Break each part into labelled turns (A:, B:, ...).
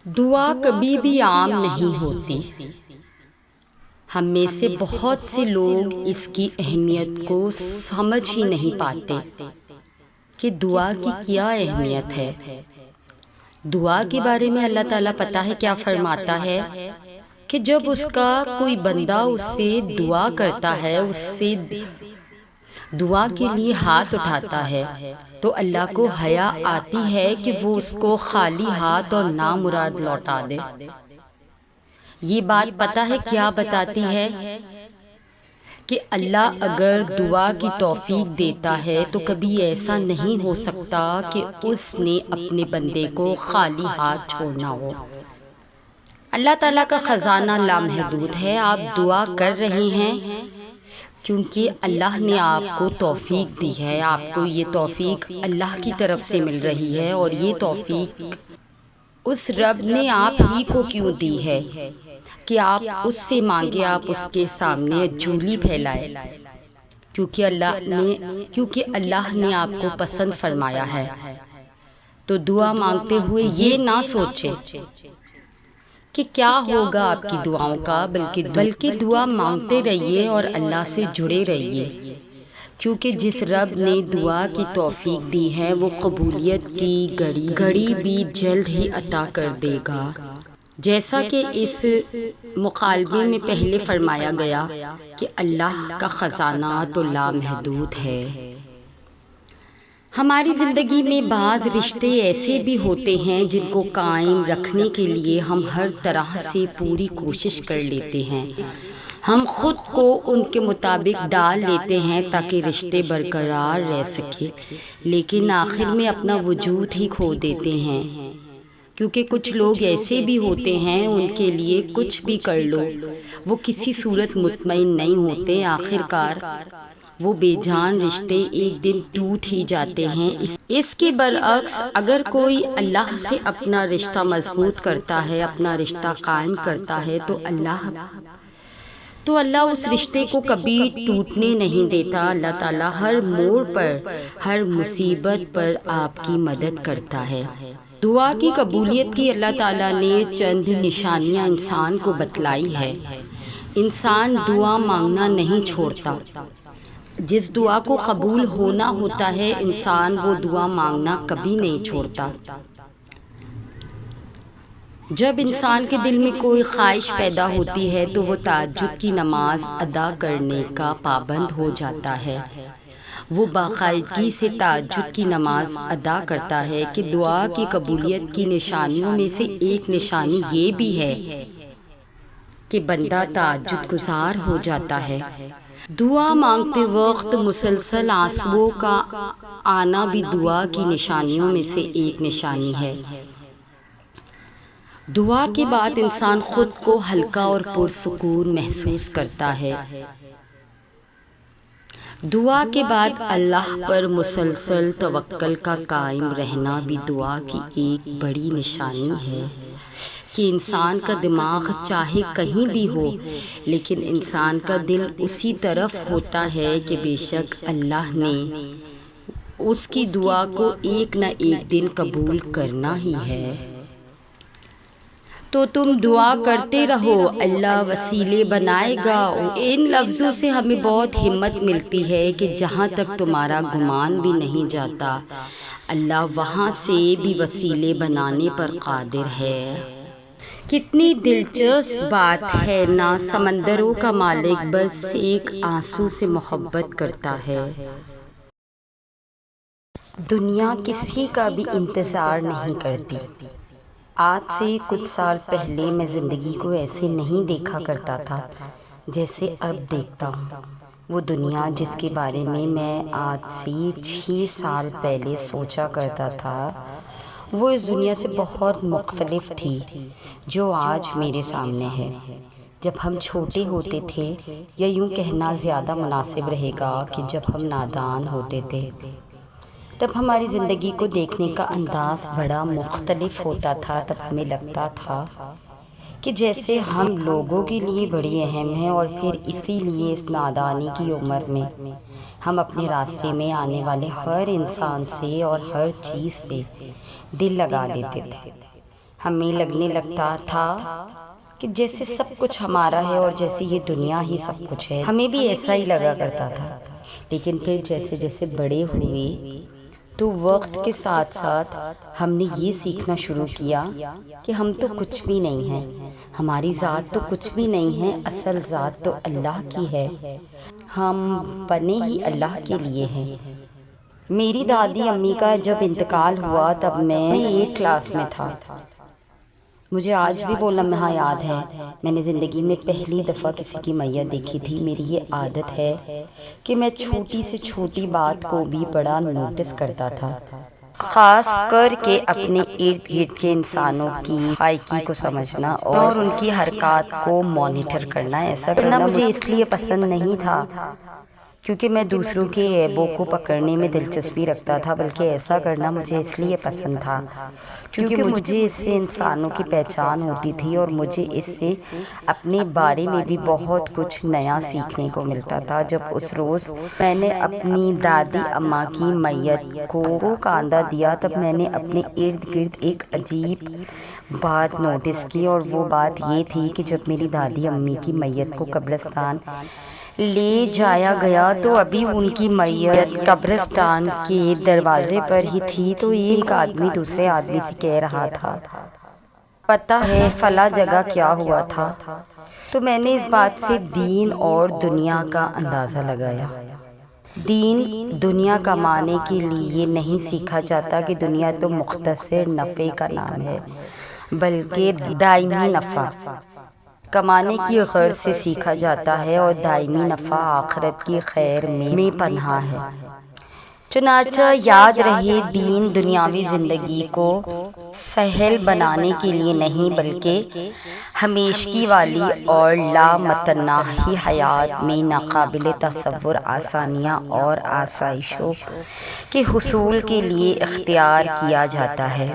A: دعا کبھی بھی عام نہیں ہوتی۔ ہم میں سے بہت سے لوگ اس کی اہمیت کو سمجھ ہی نہیں پاتے کہ دعا کی کیا اہمیت ہے۔ دعا کے بارے میں اللہ تعالیٰ پتہ ہے کیا فرماتا ہے کہ جب اس کا کوئی بندہ اس سے دعا کرتا ہے، اس سے دعا کے لیے ہاتھ اٹھاتا ہے، تو اللہ کو حیا آتی ہے کہ وہ اس کو خالی ہاتھ اور نامراد لوٹا دے۔ یہ بات پتہ ہے کیا بتاتی ہے کہ اللہ اگر دعا کی توفیق دیتا ہے تو کبھی ایسا نہیں ہو سکتا کہ اس نے اپنے بندے کو خالی ہاتھ چھوڑنا ہو۔ اللہ تعالیٰ کا خزانہ لامحدود ہے۔ آپ دعا کر رہے ہیں کیونکہ اللہ نے آپ کو توفیق دی ہے، آپ کو یہ توفیق اللہ کی طرف سے مل رہی ہے، اور یہ توفیق اس رب نے آپ ہی کو کیوں دی ہے کہ آپ اس سے مانگے، آپ اس کے سامنے جھولی پھیلائے، کیونکہ اللہ نے آپ کو پسند فرمایا ہے۔ تو دعا مانگتے ہوئے یہ نہ سوچے کہ کیا ہوگا آپ کی دعاؤں کا، بلکہ دعا مانگتے رہیے اور اللہ سے جڑے رہیے، کیونکہ جس رب نے دعا کی توفیق دی ہے وہ قبولیت کی گھڑی بھی جلد ہی عطا کر دے گا، جیسا کہ اس مقالبے میں پہلے فرمایا گیا کہ اللہ کا خزانہ تو لامحدود ہے۔ ہماری زندگی میں بعض رشتے ایسے بھی ہوتے ہیں جن کو قائم رکھنے کے لیے ہم ہر طرح سے پوری کوشش کر لیتے ہیں، ہم خود کو ان کے مطابق ڈال لیتے ہیں تاکہ رشتے برقرار رہ سکے، لیکن آخر میں اپنا وجود ہی کھو دیتے ہیں، کیونکہ کچھ لوگ ایسے بھی ہوتے ہیں ان کے لیے کچھ بھی کر لو وہ کسی صورت مطمئن نہیں ہوتے، آخر کار وہ بے جان رشتے ایک دن ٹوٹ ہی جاتے ہیں۔ اس کے برعکس اگر کوئی اللہ سے اپنا رشتہ مضبوط کرتا ہے، اپنا رشتہ قائم کرتا ہے تو اللہ اس رشتے کو کبھی ٹوٹنے نہیں دیتا۔ اللہ تعالیٰ ہر موڑ پر، ہر مصیبت پر آپ کی مدد کرتا ہے۔ دعا کی قبولیت کی اللہ تعالیٰ نے چند نشانیاں انسان کو بتلائی ہے۔ انسان دعا مانگنا نہیں چھوڑتا۔ جس دعا کو قبول ہونا ہوتا ہے انسان وہ دعا مانگنا کبھی نہیں چھوڑتا۔ جب انسان کے دل میں کوئی خواہش پیدا ہوتی ہے تو وہ تہجد کی نماز ادا کرنے کا پابند ہو جاتا ہے، وہ باقاعدگی سے تہجد کی نماز ادا کرتا ہے۔ کہ دعا کی قبولیت کی نشانیوں میں سے ایک نشانی یہ بھی ہے کہ بندہ تہجد گزار ہو جاتا ہے۔ دعا مانگتے وقت مسلسل آنسوؤں کا آنا بھی دعا کی نشانیوں میں سے ایک نشانی ہے۔ دعا کے بعد انسان خود کو ہلکا اور پرسکون محسوس کرتا ہے۔ دعا کے بعد اللہ پر مسلسل توکل کا قائم رہنا بھی دعا کی ایک بڑی نشانی ہے، کہ انسان کا دماغ چاہے کہیں بھی ہو لیکن انسان کا دل اسی طرف ہوتا ہے کہ بے شک اللہ نے اس کی دعا کو ایک نہ ایک دن قبول کرنا ہی ہے۔ تو تم دعا کرتے رہو، اللہ وسیلے بنائے گا۔ ان لفظوں سے ہمیں بہت ہمت ملتی ہے کہ جہاں تک تمہارا گمان بھی نہیں جاتا اللہ وہاں سے بھی وسیلے بنانے پر قادر ہے۔ کتنی دلچسپ بات ہے نا، سمندروں کا مالک بس ایک آنسو سے محبت کرتا ہے۔ دنیا کسی کا بھی انتظار نہیں کرتی۔ آج سے کچھ سال پہلے میں زندگی کو ایسے نہیں دیکھا کرتا تھا جیسے اب دیکھتا ہوں۔ وہ دنیا جس کے بارے میں آج سے 6 سال پہلے سوچا کرتا تھا وہ اس دنیا سے بہت مختلف تھی جو آج میرے سامنے ہے۔ جب ہم چھوٹے ہوتے تھے، یا یوں کہنا زیادہ مناسب رہے گا کہ جب ہم نادان ہوتے تھے، تب ہماری زندگی کو دیکھنے کا انداز بڑا مختلف ہوتا تھا۔ تب ہمیں لگتا تھا کہ جیسے ہم لوگوں کے لیے بڑی اہم ہیں، اور پھر اسی لیے اس نادانی کی عمر میں ہم اپنے راستے میں آنے والے ہر انسان سے اور ہر چیز سے دل لگا لیتے تھے۔ ہمیں لگنے لگتا تھا کہ جیسے سب کچھ ہمارا ہے اور جیسے یہ دنیا ہی سب کچھ ہے. ہمیں بھی ایسا ہی لگا کرتا تھا. لیکن پھر جیسے جیسے بڑے ہوئے تو وقت کے ساتھ ساتھ ہم نے یہ سیکھنا شروع کیا کہ ہم تو کچھ بھی نہیں ہیں. ہماری ذات تو کچھ بھی نہیں ہے. اصل ذات تو اللہ کی ہے. ہم بنے ہی اللہ کے لیے ہیں. میری دادی امی کا جب انتقال ہوا تب میں 8 کلاس میں تھا. مجھے آج بھی وہ لمحہ یاد ہے. میں نے زندگی میں پہلی دفعہ کسی کی میت دیکھی تھی. میری یہ عادت ہے کہ میں چھوٹی سے چھوٹی بات کو بھی بڑا نوٹس کرتا تھا، خاص کر کے اپنے ارد گرد کے انسانوں کی فائیکی کو سمجھنا اور ان کی حرکات کو مانیٹر کرنا. ایسا کرنا مجھے اس لیے پسند نہیں تھا کیونکہ میں دوسروں کے عیبوں کو پکڑنے میں دلچسپی رکھتا تھا، بلکہ ایسا کرنا مجھے اس لیے پسند تھا کیونکہ مجھے اس سے انسانوں کی پہچان ہوتی تھی اور مجھے اس سے اپنے بارے میں بھی بہت کچھ نیا سیکھنے کو ملتا تھا. جب اس روز میں نے اپنی دادی اماں کی میت کو کاندھا دیا تب میں نے اپنے ارد گرد ایک عجیب بات نوٹس کی، اور وہ بات یہ تھی کہ جب میری دادی امی کی میت کو قبرستان لے جایا گیا تو ابھی ان کی میت قبرستان کے دروازے پر ہی تھی تو ایک آدمی دوسرے آدمی سے کہہ رہا تھا، پتہ ہے فلاں جگہ کیا ہوا تھا؟ تو میں نے اس بات سے دین اور دنیا کا اندازہ لگایا. دین دنیا کمانے کے لیے نہیں سیکھا جاتا کہ دنیا تو مختصر نفع کا نام ہے، بلکہ دائمی نفع کمانے کی غرض سے سیکھا جاتا ہے، اور دائمی نفع آخرت کی خیر میں پنہاں ہے. چنانچہ یاد رہے، دین دنیاوی زندگی کو سہل بنانے کے لیے نہیں بلکہ ہمیشگی والی اور لامتناہی حیات میں ناقابل تصور آسانیاں اور آسائشوں کے حصول کے لیے اختیار کیا جاتا ہے.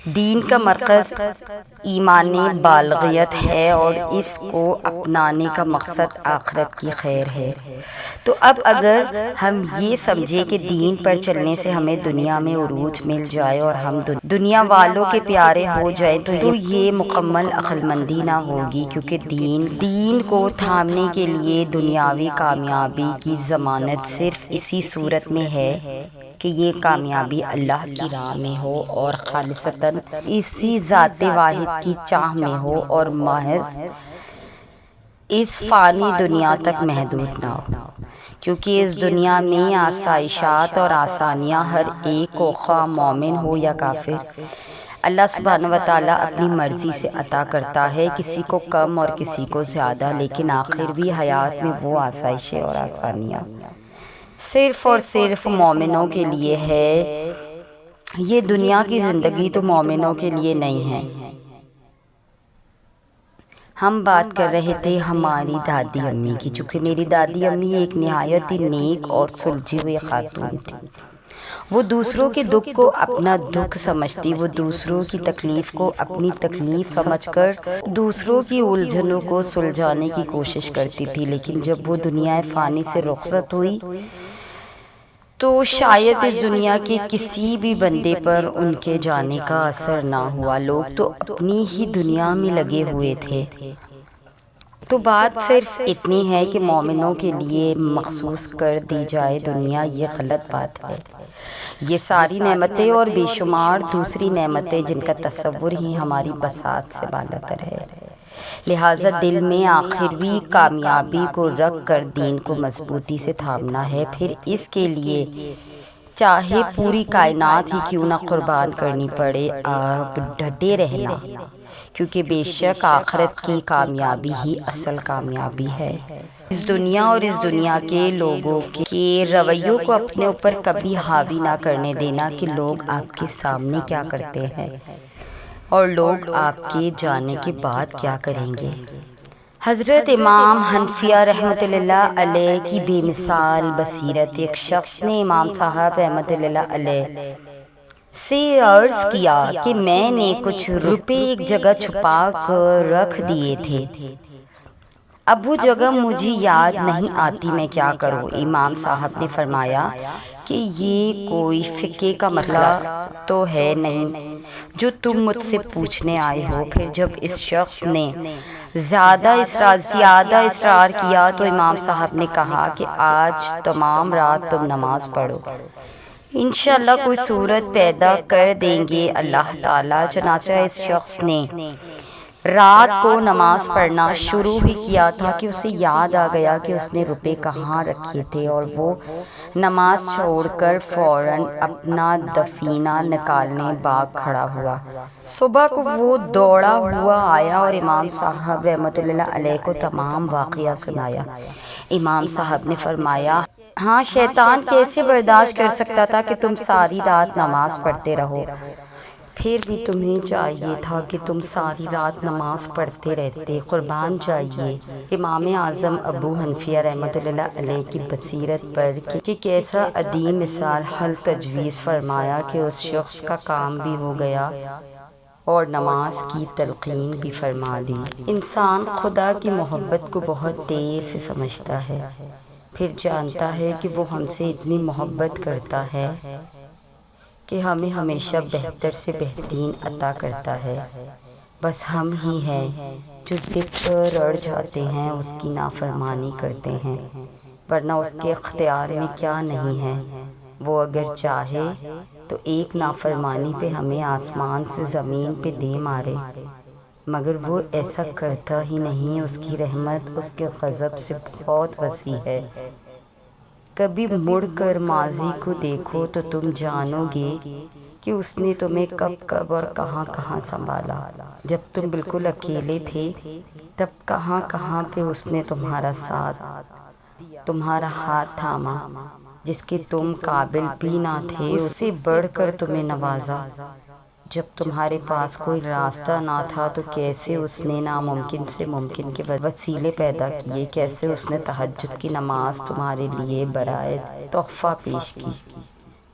A: دین کا مرکز ایمان بالغیت ہے اور اس کو اپنانے کا مقصد آخرت کی خیر ہے. تو اب اگر ہم یہ سمجھیں کہ دین پر چلنے سے ہمیں دنیا میں عروج مل جائے اور ہم دنیا والوں کے پیارے ہو جائیں تو یہ مکمل عقل مندی نہ ہوگی، کیونکہ دین کو تھامنے کے لیے دنیاوی کامیابی کی ضمانت صرف اسی صورت میں ہے کہ یہ کامیابی اللہ کی راہ میں ہو اور خالصتاً اسی ذات واحد کی چاہ میں ہو اور محض اس فانی دنیا تک محدود نہ ہو. کیونکہ اس دنیا میں آسائشات اور آسانیاں ہر ایک کو، خواہ مومن ہو یا کافر، اللہ سبحانہ وتعالیٰ اپنی مرضی سے عطا کرتا ہے، کسی کو کم اور کسی کو زیادہ. لیکن آخر بھی حیات میں وہ آسائشیں اور آسانیاں صرف اور صرف مومنوں کے لیے ہے. یہ دنیا کی زندگی تو مومنوں کے لیے نہیں ہے. ہم بات کر رہے تھے ہماری دادی امی کی. چونکہ میری دادی امی ایک نہایت ہی نیک اور سلجھی ہوئی خاتون تھی. وہ دوسروں کے دکھ کو اپنا دکھ سمجھتی، وہ دوسروں کی تکلیف کو اپنی تکلیف سمجھ کر دوسروں کی الجھنوں کو سلجھانے کی کوشش کرتی تھی. لیکن جب وہ دنیا فانی سے رخصت ہوئی تو شاید اس دنیا کے کسی بھی بندے پر ان کے جانے کا اثر نہ ہوا. لوگ تو اپنی ہی دنیا میں لگے ہوئے تھے. تو بات صرف اتنی ہے کہ مومنوں کے لیے مخصوص کر دی جائے دنیا، یہ غلط بات ہے. یہ ساری نعمتیں اور بے شمار دوسری نعمتیں جن کا تصور ہی ہماری بساط سے بالاتر ہے. لہٰذا دل میں آخروی کامیابی کو رکھ کر دین کو مضبوطی سے تھامنا ہے. پھر اس کے لیے چاہے پوری کائنات ہی کیوں نہ قربان کرنی پڑے، آپ ڈٹے رہنا، کیونکہ بے شک آخرت کی کامیابی ہی اصل کامیابی ہے. اس دنیا اور اس دنیا کے لوگوں کے رویوں کو اپنے اوپر کبھی حاوی نہ کرنے دینا کہ لوگ آپ کے سامنے کیا کرتے ہیں اور لوگ آپ کے جانے کے بعد کیا کریں گے. حضرت امام حنفیہ رحمۃ اللہ علیہ کی بے مثال بصیرت. ایک شخص نے امام صاحب رحمۃ اللہ علیہ سے عرض کیا کہ میں نے کچھ روپے ایک جگہ چھپا کر رکھ دیے تھے، اب وہ جگہ مجھے یاد نہیں آتی، میں کیا کروں؟ امام صاحب نے فرمایا کہ یہ کوئی فقہ کا مسئلہ تو ہے نہیں جو تم مجھ سے پوچھنے آئے ہو۔ پھر جب اس شخص نے زیادہ اصرار کیا تو امام صاحب نے کہا کہ آج تمام رات تم نماز پڑھو، انشاءاللہ کوئی صورت پیدا کر دیں گے اللہ تعالیٰ۔ چنانچہ اس شخص نے رات کو نماز پڑھنا شروع ہی کیا تھا کہ اسے یاد آ گیا کہ اس نے روپے کہاں رکھے تھے، اور وہ نماز چھوڑ کر فوراً اپنا دفینہ نکالنے بھاگ کھڑا ہوا۔ صبح کو وہ دوڑا ہوا آیا اور امام صاحب رحمۃ اللہ علیہ کو تمام واقعہ سنایا۔ امام صاحب نے فرمایا، ہاں شیطان کیسے برداشت کر سکتا تھا کہ تم ساری رات نماز پڑھتے رہو، پھر بھی تمہیں چاہیے تھا کہ تم ساری رات نماز پڑھتے رہتے، قربان جائیے امام اعظم ابو حنیفہ رحمۃ اللہ علیہ کی بصیرت پر کہ کیسا عظیم مثال حل تجویز فرمایا کہ اس شخص کا کام بھی ہو گیا اور نماز کی تلقین بھی فرما دی۔ انسان خدا کی محبت کو بہت دیر سے سمجھتا ہے، پھر جانتا ہے کہ وہ ہم سے اتنی محبت کرتا ہے کہ ہمیں ہمیشہ بہتر سے بہترین عطا کرتا ہے، بس ہم ہی ہیں جو ضد پر اڑ جاتے ہیں، اس کی نافرمانی کرتے ہیں، ورنہ اس کے اختیار میں کیا نہیں ہے۔ وہ اگر چاہے تو ایک نافرمانی پہ ہمیں آسمان سے زمین پہ دے مارے، مگر وہ ایسا کرتا ہی نہیں۔ اس کی رحمت اس کے غضب سے بہت وسیع ہے۔ کبھی مڑ کر ماضی کو دیکھو تو تم جانو گے کہ اس نے تمہیں کب کب اور کہاں کہاں سنبھالا۔ جب تم بالکل اکیلے تھے تب کہاں کہاں پہ اس نے تمہارا ساتھ، تمہارا ہاتھ تھاما، جس کے تم قابل بھی نہ تھے اس سے بڑھ کر تمہیں نوازا۔ جب تمہارے پاس کوئی راستہ نہ تھا تو کیسے اس نے ناممکن سے ممکن کے وسیلے پیدا کیے، کیسے اس نے تہجد کی نماز تمہارے لیے برائے تحفہ پیش کی۔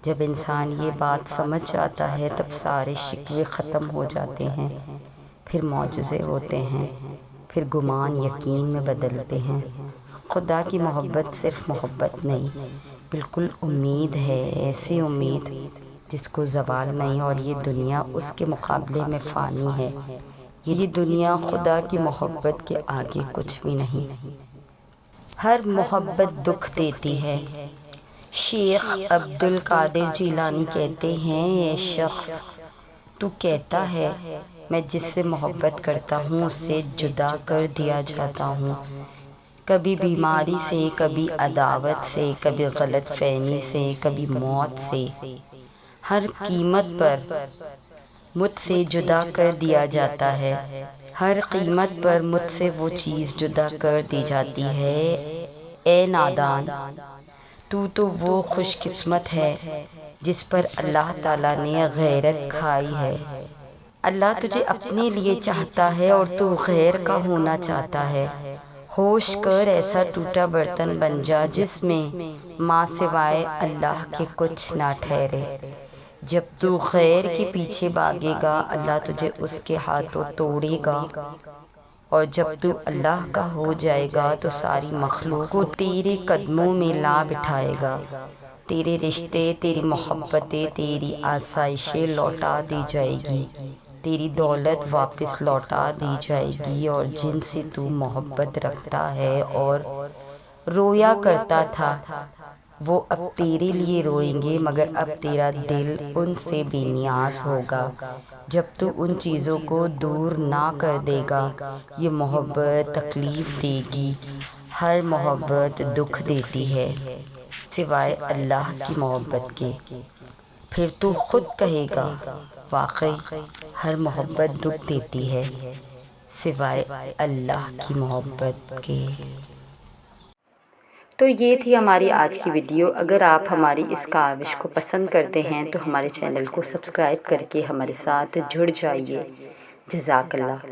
A: جب انسان یہ بات سمجھ جاتا ہے تب سارے شکوے ختم ہو جاتے ہیں، پھر معجزے ہوتے ہیں، پھر گمان یقین میں بدلتے ہیں۔ خدا کی محبت صرف محبت نہیں، بالکل امید ہے، ایسی امید جس کو زوال نہیں، اور یہ دنیا اس کے مقابلے میں فانی ہے۔ یہ دنیا خدا کی محبت کے آگے کچھ بھی نہیں۔ ہر محبت دکھ دیتی ہے۔ شیخ عبد القادر جیلانی کہتے ہیں، اے شخص تو کہتا ہے میں جس سے محبت کرتا ہوں اس سے جدا کر دیا جاتا ہوں، کبھی بیماری سے، کبھی عداوت سے، کبھی غلط فہمی سے، کبھی موت سے، ہر قیمت پر مجھ سے جدا کر دیا جاتا ہے، ہر قیمت پر مجھ سے وہ چیز جدا کر دی جاتی ہے۔ اے نادان، تو وہ خوش قسمت ہے جس پر اللہ تعالیٰ نے غیرت کھائی ہے۔ اللہ تجھے اپنے لیے چاہتا ہے اور تو غیر کا ہونا چاہتا ہے۔ ہوش کر ایسا ٹوٹا برتن بن جا جس میں ماں سوائے اللہ کے کچھ نہ ٹھہرے۔ جب تو غیر کے پیچھے بھاگے گا اللہ تجھے اس کے ہاتھوں توڑے گا، اور جب تو اللہ کا ہو جائے گا تو ساری مخلوق کو تیرے قدموں میں لا بٹھائے گا۔ تیرے رشتے، تیری محبتیں، تیری آسائشیں لوٹا دی جائے گی، تیری دولت واپس لوٹا دی جائے گی، اور جن سے تو محبت رکھتا ہے اور رویا کرتا تھا وہ اب تیرے لیے روئیں گے، مگر اب تیرا دل ان سے بے نیاز ہوگا۔ جب تو ان چیزوں کو دور نہ کر دے گا، یہ محبت تکلیف دے گی، ہر محبت دکھ دیتی ہے سوائے اللہ کی محبت کے۔ پھر تو خود کہے گا واقعی ہر محبت دکھ دیتی ہے سوائے اللہ کی محبت کے۔ تو یہ تھی ہماری آج کی ویڈیو۔ اگر آپ ہماری اس کاوش کو پسند کرتے ہیں تو ہمارے چینل کو سبسکرائب کر کے ہمارے ساتھ جڑ جائیے۔ جزاک اللہ۔